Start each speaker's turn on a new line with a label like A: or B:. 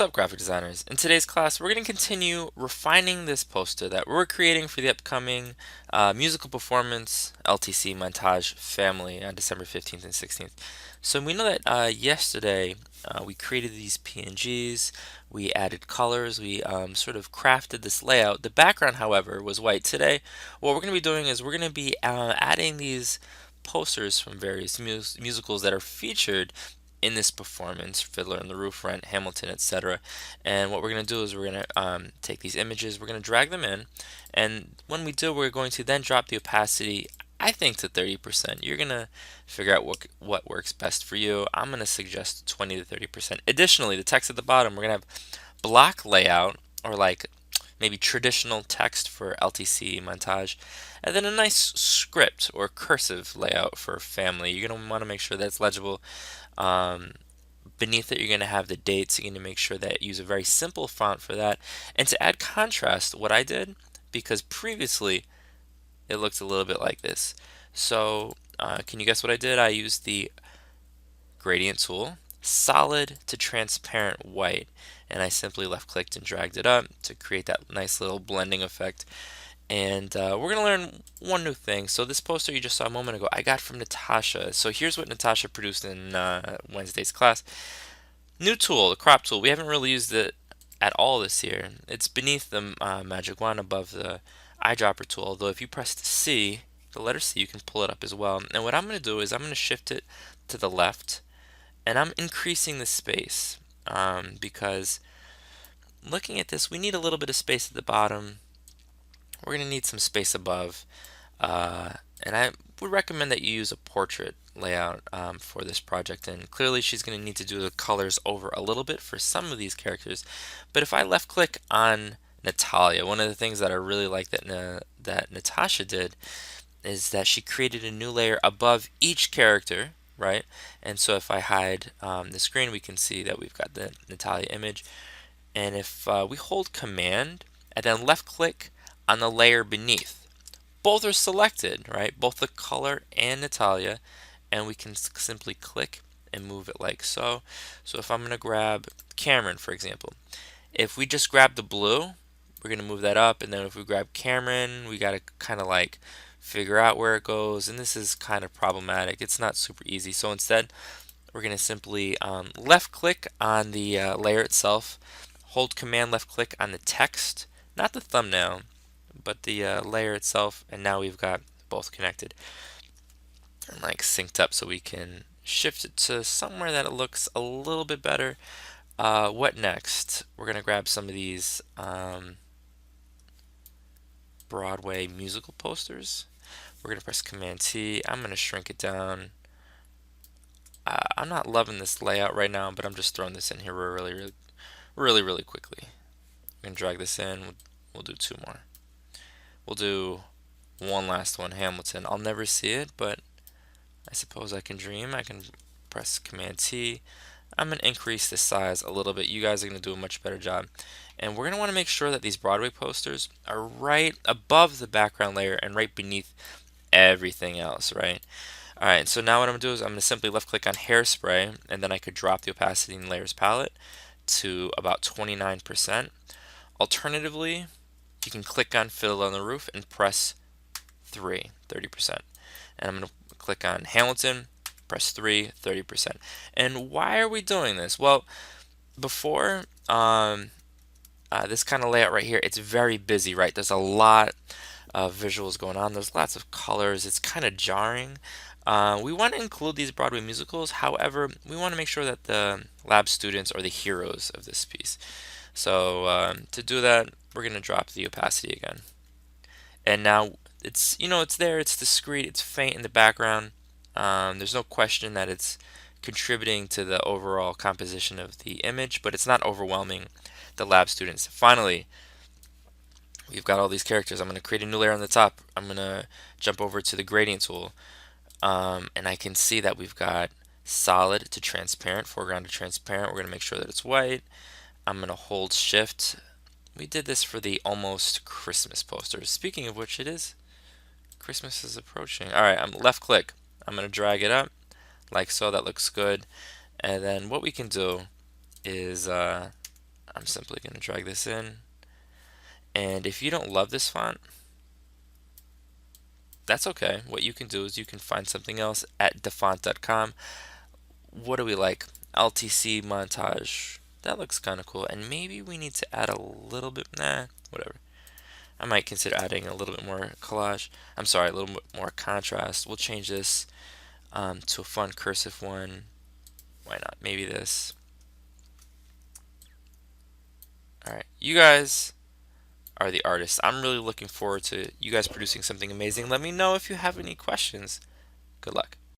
A: What's up, graphic designers? In today's class, we're going to continue refining this poster that we're creating for the upcoming musical performance LTC Montage Family on December 15th and 16th. So we know that yesterday we created these PNGs, we added colors, we sort of crafted this layout. The background, however, was white. Today, what we're going to be doing is we're going to be adding these posters from various musicals that are featured in this performance: Fiddler on the Roof, Rent, Hamilton, etc. And what we're going to do is we're going to take these images, we're going to drag them in, and when we do, we're going to then drop the opacity, I think, to 30%. You're going to figure out what works best for you. I'm going to suggest 20 to 30%. Additionally, the text at the bottom, we're going to have block layout, or like maybe traditional text for LTC montage, and then a nice script or cursive layout for family. You're going to want to make sure that's legible. Um, Beneath it, you're going to have the dates. You're going to make sure that you use a very simple font for that. And to add contrast, what I did, because previously it looked a little bit like this. So can you guess what I did? I used the gradient tool, solid to transparent white, and I simply left clicked and dragged it up to create that nice little blending effect. And we're going to learn one new thing. So this poster you just saw a moment ago, I got from Natasha. So here's what Natasha produced in Wednesday's class. New tool, the crop tool. We haven't really used it at all this year. It's beneath the magic wand above the eyedropper tool. Although if you press C, the letter C, you can pull it up as well. And what I'm going to do is I'm going to shift it to the left, and I'm increasing the space because looking at this, we need a little bit of space at the bottom. We're going to need some space above, and I would recommend that you use a portrait layout for this project. And clearly she's going to need to do the colors over a little bit for some of these characters. But if I left click on Natalia, one of the things that I really like that Natasha did is that she created a new layer above each character, right? And so if I hide the screen, we can see that we've got the Natalia image. And if we hold Command and then left click on the layer beneath, both are selected, right? Both the color and Natalia, and we can simply click and move it like so. So if I'm going to grab Cameron, for example, if we just grab the blue, we're going to move that up, and then if we grab Cameron, we got to kind of like figure out where it goes, and this is kind of problematic. It's not super easy. So instead, we're going to simply left click on the layer itself, hold Command left click on the text, not the thumbnail, but the layer itself, and now we've got both connected and like synced up, so we can shift it to somewhere that it looks a little bit better. What next? We're going to grab some of these Broadway musical posters. We're going to press Command T. I'm going to shrink it down. I'm not loving this layout right now, but I'm just throwing this in here really quickly. I'm going to drag this in. We'll do two more. We'll do one last one, Hamilton. I'll never see it, but I suppose I can dream. I can press Command T. I'm going to increase the size a little bit. You guys are going to do a much better job. And we're going to want to make sure that these Broadway posters are right above the background layer and right beneath everything else, right? Alright, so now what I'm going to do is I'm going to simply left click on Hairspray, and then I could drop the opacity in Layers Palette to about 29%. Alternatively, you can click on Fiddler on the Roof and press 30%. And I'm going to click on Hamilton, press 30%. And why are we doing this? Well, before this kind of layout right here, it's very busy, right? There's a lot of visuals going on. There's lots of colors. It's kind of jarring. We want to include these Broadway musicals. However, we want to make sure that the lab students are the heroes of this piece. So to do that, we're going to drop the opacity again. And now it's there, it's discrete, it's faint in the background. There's no question that it's contributing to the overall composition of the image, but it's not overwhelming the lab students. Finally, we've got all these characters. I'm going to create a new layer on the top. I'm going to jump over to the gradient tool, and I can see that we've got solid to transparent, foreground to transparent. We're going to make sure that it's white. I'm going to hold shift. We did this for the almost Christmas poster. Speaking of which, Christmas is approaching. Alright, I'm left click. I'm going to drag it up like so. That looks good. And then what we can do is I'm simply going to drag this in. And if you don't love this font, that's okay. What you can do is you can find something else at defont.com. What do we like? LTC montage. That looks kind of cool. And maybe we need to add a little bit, nah, whatever. I might consider adding a little bit more collage. I'm sorry, a little bit more contrast. We'll change this to a fun cursive one. Why not? Maybe this. All right, you guys are the artists. I'm really looking forward to you guys producing something amazing. Let me know if you have any questions. Good luck.